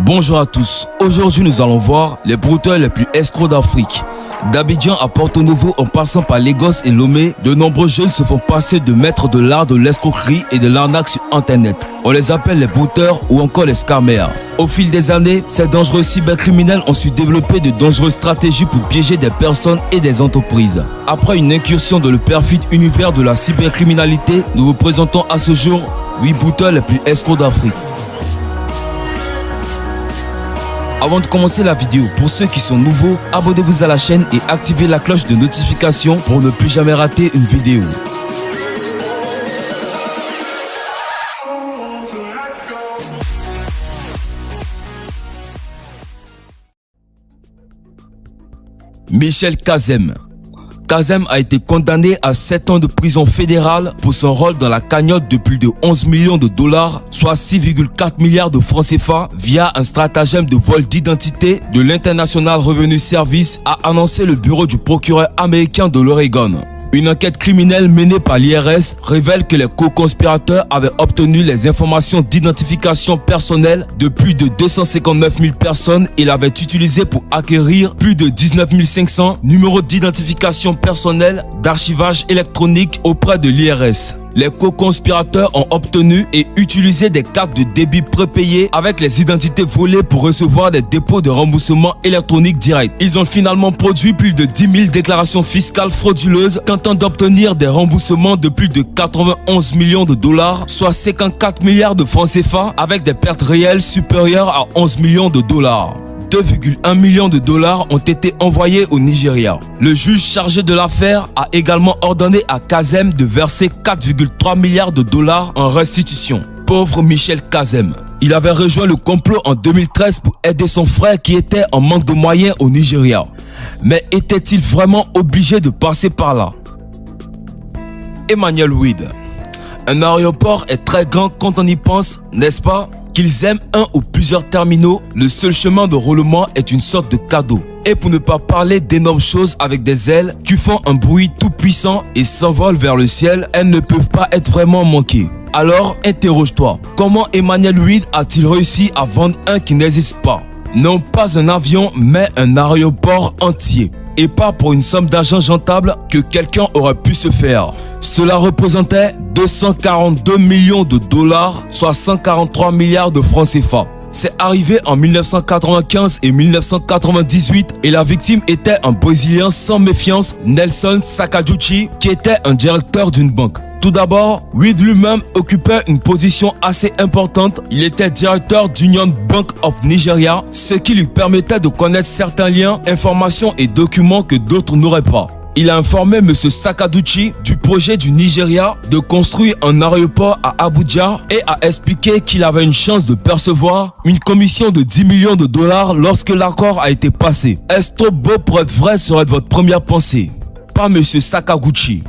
Bonjour à tous, aujourd'hui nous allons voir les brouteurs les plus escrocs d'Afrique. D'Abidjan à Porto Novo en passant par Lagos et Lomé, de nombreux jeunes se font passer de maîtres de l'art de l'escroquerie et de l'arnaque sur internet. On les appelle les brouteurs ou encore les scammers. Au fil des années, ces dangereux cybercriminels ont su développer de dangereuses stratégies pour piéger des personnes et des entreprises. Après une incursion dans le perfide univers de la cybercriminalité, nous vous présentons à ce jour 8 brouteurs les plus escrocs d'Afrique. Avant de commencer la vidéo, pour ceux qui sont nouveaux, abonnez-vous à la chaîne et activez la cloche de notification pour ne plus jamais rater une vidéo. Michel Kazem. Kazem a été condamné à 7 ans de prison fédérale pour son rôle dans la cagnotte de plus de 11 millions de dollars, soit 6,4 milliards de francs CFA, via un stratagème de vol d'identité de l'International Revenue Service, a annoncé le bureau du procureur américain de l'Oregon. Une enquête criminelle menée par l'IRS révèle que les co-conspirateurs avaient obtenu les informations d'identification personnelle de plus de 259 000 personnes et l'avaient utilisé pour acquérir plus de 19 500 numéros d'identification personnelle d'archivage électronique auprès de l'IRS. Les co-conspirateurs ont obtenu et utilisé des cartes de débit prépayées avec les identités volées pour recevoir des dépôts de remboursement électronique direct. Ils ont finalement produit plus de 10 000 déclarations fiscales frauduleuses tentant d'obtenir des remboursements de plus de 91 millions de dollars, soit 54 milliards de francs CFA, avec des pertes réelles supérieures à 11 millions de dollars. 2,1 millions de dollars ont été envoyés au Nigeria. Le juge chargé de l'affaire a également ordonné à Kazem de verser 4,3 milliards de dollars en restitution. Pauvre Michel Kazem. Il avait rejoint le complot en 2013 pour aider son frère qui était en manque de moyens au Nigeria. Mais était-il vraiment obligé de passer par là? Emmanuel Weed. Un aéroport est très grand quand on y pense, n'est-ce pas? Qu'ils aiment un ou plusieurs terminaux, le seul chemin de roulement est une sorte de cadeau. Et pour ne pas parler d'énormes choses avec des ailes qui font un bruit tout puissant et s'envolent vers le ciel, elles ne peuvent pas être vraiment manquées. Alors interroge-toi, comment Emmanuel Weed a-t-il réussi à vendre un qui n'existe pas? Non pas un avion, mais un aéroport entier. Et pas pour une somme d'argent rentable que quelqu'un aurait pu se faire. Cela représentait 242 millions de dollars, soit 143 milliards de francs CFA. C'est arrivé en 1995 et 1998 et la victime était un Brésilien sans méfiance, Nelson Sakaguchi, qui était un directeur d'une banque. Tout d'abord, Weed lui-même occupait une position assez importante. Il était directeur d'Union Bank of Nigeria, ce qui lui permettait de connaître certains liens, informations et documents que d'autres n'auraient pas. Il a informé M. Sakaguchi du projet du Nigeria de construire un aéroport à Abuja et a expliqué qu'il avait une chance de percevoir une commission de 10 millions de dollars lorsque l'accord a été passé. Est-ce trop beau pour être vrai serait votre première pensée? Pas M. Sakaguchi.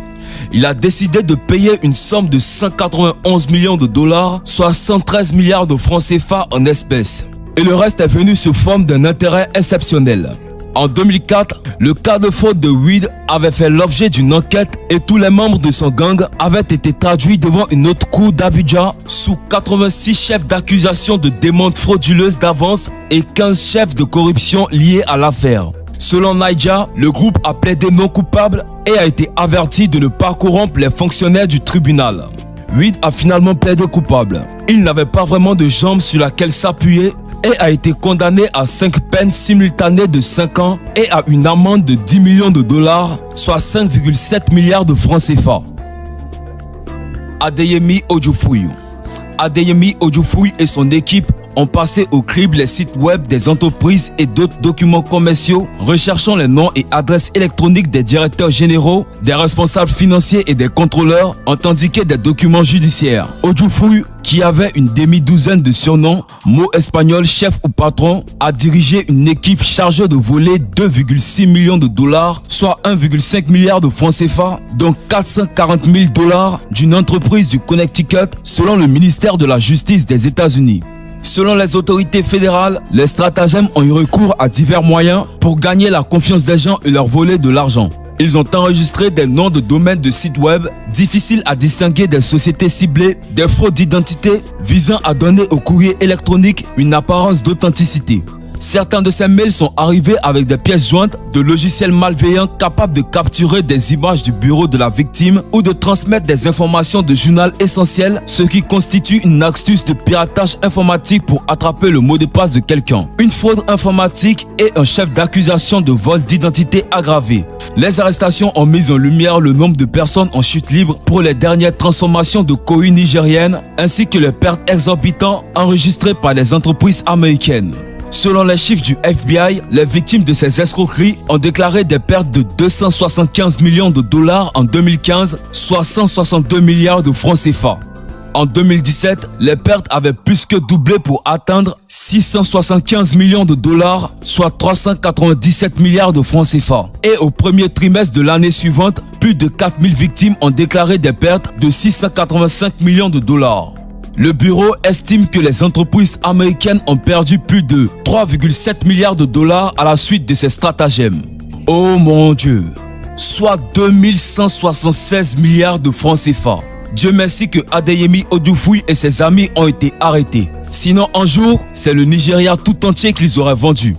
Il a décidé de payer une somme de 191 millions de dollars, soit 113 milliards de francs CFA en espèces. Et le reste est venu sous forme d'un intérêt exceptionnel. En 2004, le cas de fraude de Weed avait fait l'objet d'une enquête et tous les membres de son gang avaient été traduits devant une autre cour d'Abidjan sous 86 chefs d'accusation de démentes frauduleuses d'avance et 15 chefs de corruption liés à l'affaire. Selon Naija, le groupe a plaidé non coupable et a été averti de ne pas corrompre les fonctionnaires du tribunal. Weed a finalement plaidé coupable. Il n'avait pas vraiment de jambes sur laquelle s'appuyer et a été condamné à 5 peines simultanées de 5 ans et à une amende de 10 millions de dollars, soit 5,7 milliards de francs CFA. Adeyemi Ojufuyi. Adeyemi Ojufuyi et son équipe ont passé au crible les sites web des entreprises et d'autres documents commerciaux, recherchant les noms et adresses électroniques des directeurs généraux, des responsables financiers et des contrôleurs, ont indiqué des documents judiciaires. Ojufuyi, qui avait une demi-douzaine de surnoms, mot espagnol chef ou patron, a dirigé une équipe chargée de voler 2,6 millions de dollars, soit 1,5 milliard de francs CFA, dont 440 000 dollars d'une entreprise du Connecticut, selon le ministère de la Justice des États-Unis. Selon les autorités fédérales, les stratagèmes ont eu recours à divers moyens pour gagner la confiance des gens et leur voler de l'argent. Ils ont enregistré des noms de domaines de sites web difficiles à distinguer des sociétés ciblées, des fraudes d'identité visant à donner au courrier électronique une apparence d'authenticité. Certains de ces mails sont arrivés avec des pièces jointes de logiciels malveillants capables de capturer des images du bureau de la victime ou de transmettre des informations de journal essentiel, ce qui constitue une astuce de piratage informatique pour attraper le mot de passe de quelqu'un. Une fraude informatique et un chef d'accusation de vol d'identité aggravé. Les arrestations ont mis en lumière le nombre de personnes en chute libre pour les dernières transformations de cohue nigériennes ainsi que les pertes exorbitantes enregistrées par les entreprises américaines. Selon les chiffres du FBI, les victimes de ces escroqueries ont déclaré des pertes de 275 millions de dollars en 2015, soit 162 milliards de francs CFA. En 2017, les pertes avaient plus que doublé pour atteindre 675 millions de dollars, soit 397 milliards de francs CFA. Et au premier trimestre de l'année suivante, plus de 4000 victimes ont déclaré des pertes de 685 millions de dollars. Le bureau estime que les entreprises américaines ont perdu plus de 3,7 milliards de dollars à la suite de ces stratagèmes. Oh mon Dieu! Soit 2176 milliards de francs CFA. Dieu merci que Adeyemi Odufouy et ses amis ont été arrêtés. Sinon un jour, c'est le Nigeria tout entier qu'ils auraient vendu.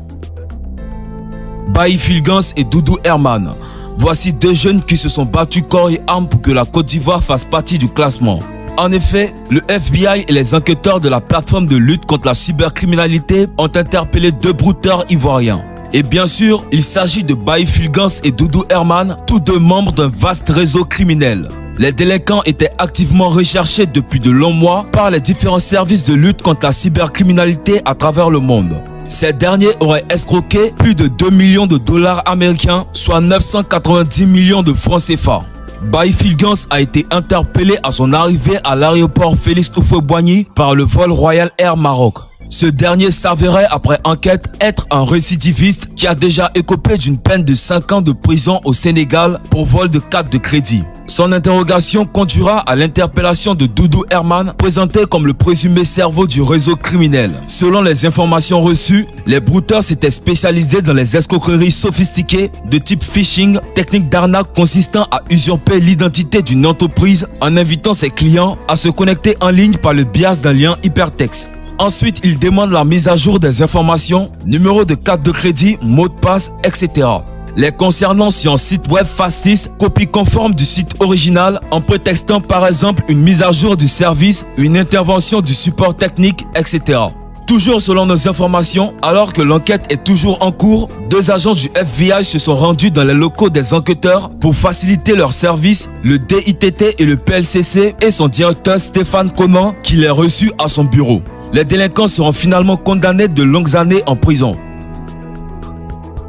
Bailly Fulgence et Doudou Herman. Voici deux jeunes qui se sont battus corps et âme pour que la Côte d'Ivoire fasse partie du classement. En effet, le FBI et les enquêteurs de la plateforme de lutte contre la cybercriminalité ont interpellé deux brouteurs ivoiriens. Et bien sûr, il s'agit de Bailly Fulgence et Doudou Herman, tous deux membres d'un vaste réseau criminel. Les délinquants étaient activement recherchés depuis de longs mois par les différents services de lutte contre la cybercriminalité à travers le monde. Ces derniers auraient escroqué plus de 2 millions de dollars américains, soit 990 millions de francs CFA. Bailly Fulgence a été interpellé à son arrivée à l'aéroport Félix Houphouët-Boigny par le vol Royal Air Maroc. Ce dernier s'avérait après enquête être un récidiviste qui a déjà écopé d'une peine de 5 ans de prison au Sénégal pour vol de carte de crédit. Son interrogation conduira à l'interpellation de Doudou Herman, présenté comme le présumé cerveau du réseau criminel. Selon les informations reçues, les brouteurs s'étaient spécialisés dans les escroqueries sophistiquées de type phishing, technique d'arnaque consistant à usurper l'identité d'une entreprise en invitant ses clients à se connecter en ligne par le biais d'un lien hypertexte. Ensuite, ils demandent la mise à jour des informations, numéro de carte de crédit, mot de passe, etc. Les concernant sur un site web factice, copie conforme du site original en prétextant par exemple une mise à jour du service, une intervention du support technique, etc. Toujours selon nos informations, alors que l'enquête est toujours en cours, deux agents du FBI se sont rendus dans les locaux des enquêteurs pour faciliter leur service, le DITT et le PLCC et son directeur Stéphane Conan qui les reçut à son bureau. Les délinquants seront finalement condamnés de longues années en prison.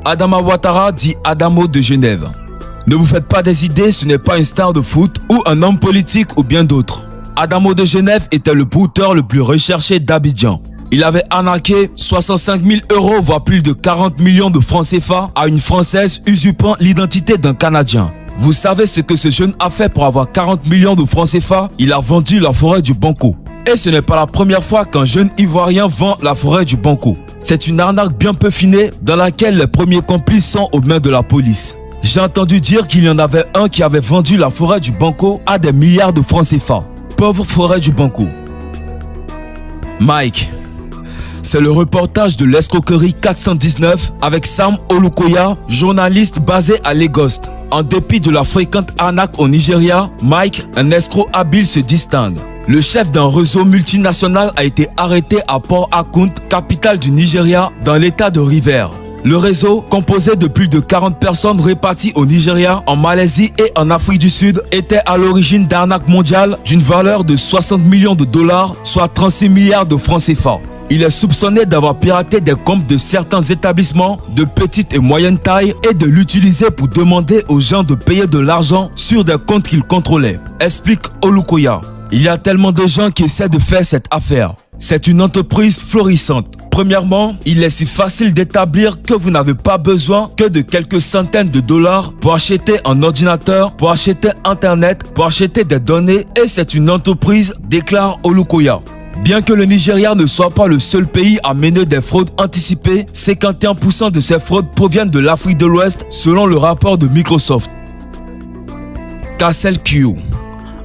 Adama Ouattara dit Adamo de Genève. Ne vous faites pas des idées, ce n'est pas une star de foot ou un homme politique ou bien d'autres. Adamo de Genève était le brouteur le plus recherché d'Abidjan. Il avait arnaqué 65 000 €, voire plus de 40 millions de francs CFA à une Française usurpant l'identité d'un Canadien. Vous savez ce que ce jeune a fait pour avoir 40 millions de francs CFA? Il a vendu la forêt du Banco. Et ce n'est pas la première fois qu'un jeune Ivoirien vend la forêt du Banco. C'est une arnaque bien peaufinée dans laquelle les premiers complices sont aux mains de la police. J'ai entendu dire qu'il y en avait un qui avait vendu la forêt du Banco à des milliards de francs CFA. Pauvre forêt du Banco. Mike. C'est le reportage de l'escroquerie 419 avec Sam Olukoya, journaliste basé à Lagos. En dépit de la fréquente arnaque au Nigeria, Mike, un escroc habile, se distingue. Le chef d'un réseau multinational a été arrêté à Port Harcourt, capitale du Nigeria, dans l'état de Rivers. Le réseau, composé de plus de 40 personnes réparties au Nigeria, en Malaisie et en Afrique du Sud, était à l'origine d'arnaques mondiales d'une valeur de 60 millions de dollars, soit 36 milliards de francs CFA. Il est soupçonné d'avoir piraté des comptes de certains établissements de petite et moyenne taille et de l'utiliser pour demander aux gens de payer de l'argent sur des comptes qu'il contrôlait, explique Olukoya. Il y a tellement de gens qui essaient de faire cette affaire. C'est une entreprise florissante. Premièrement, il est si facile d'établir que vous n'avez pas besoin que de quelques centaines de dollars pour acheter un ordinateur, pour acheter Internet, pour acheter des données et c'est une entreprise, déclare Olukoya. Bien que le Nigeria ne soit pas le seul pays à mener des fraudes anticipées, 51% de ces fraudes proviennent de l'Afrique de l'Ouest selon le rapport de Microsoft. Castle Kyo.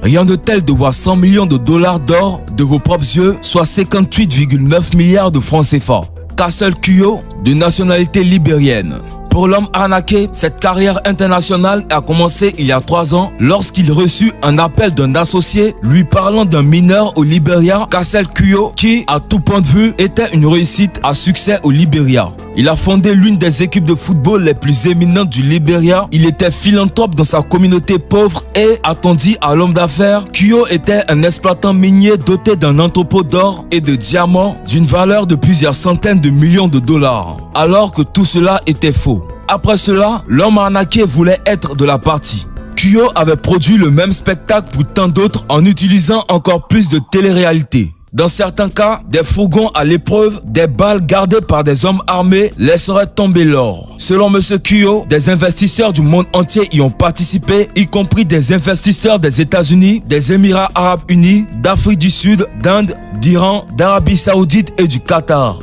Rien de tel de voir 100 millions de dollars d'or de vos propres yeux, soit 58,9 milliards de francs CFA. Castle Kyo, de nationalité libérienne. Pour l'homme arnaqué, cette carrière internationale a commencé il y a 3 ans lorsqu'il reçut un appel d'un associé lui parlant d'un mineur au Libéria, Castle Kyo, qui, à tout point de vue, était une réussite à succès au Libéria. Il a fondé l'une des équipes de football les plus éminentes du Libéria. Il était philanthrope dans sa communauté pauvre et, a-t-on dit à l'homme d'affaires, Kyo était un exploitant minier doté d'un entrepôt d'or et de diamants d'une valeur de plusieurs centaines de millions de dollars. Alors que tout cela était faux. Après cela, l'homme arnaqué voulait être de la partie. Kyo avait produit le même spectacle pour tant d'autres en utilisant encore plus de télé-réalité. Dans certains cas, des fourgons à l'épreuve, des balles gardées par des hommes armés laisseraient tomber l'or. Selon M. Kyo, des investisseurs du monde entier y ont participé, y compris des investisseurs des États-Unis, des Émirats Arabes Unis, d'Afrique du Sud, d'Inde, d'Iran, d'Arabie Saoudite et du Qatar.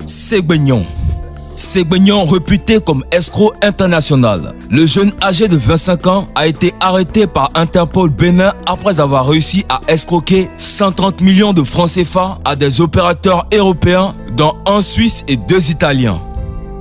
Segbegnon. Segbegnon, réputé comme escroc international. Le jeune âgé de 25 ans a été arrêté par Interpol Bénin après avoir réussi à escroquer 130 millions de francs CFA à des opérateurs européens, dont un Suisse et 2 Italiens.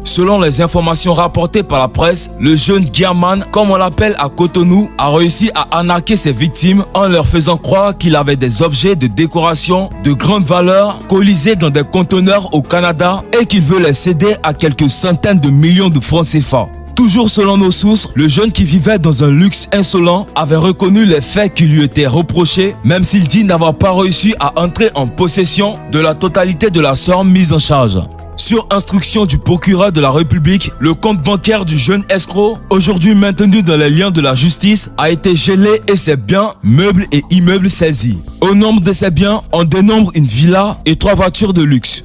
Selon les informations rapportées par la presse, le jeune Guerman, comme on l'appelle à Cotonou, a réussi à arnaquer ses victimes en leur faisant croire qu'il avait des objets de décoration de grande valeur colisés dans des conteneurs au Canada et qu'il veut les céder à quelques centaines de millions de francs CFA. Toujours selon nos sources, le jeune qui vivait dans un luxe insolent avait reconnu les faits qui lui étaient reprochés, même s'il dit n'avoir pas réussi à entrer en possession de la totalité de la somme mise en charge. Sur instruction du procureur de la République, le compte bancaire du jeune escroc, aujourd'hui maintenu dans les liens de la justice, a été gelé et ses biens, meubles et immeubles saisis. Au nombre de ses biens, on dénombre une villa et 3 voitures de luxe.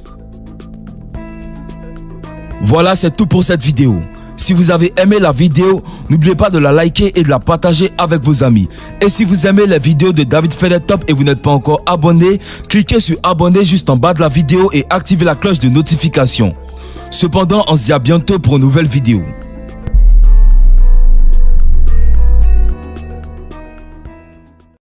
Voilà, c'est tout pour cette vidéo. Si vous avez aimé la vidéo, n'oubliez pas de la liker et de la partager avec vos amis. Et si vous aimez les vidéos de David fait les top et vous n'êtes pas encore abonné, cliquez sur abonner juste en bas de la vidéo et activez la cloche de notification. Cependant, on se dit à bientôt pour une nouvelle vidéo.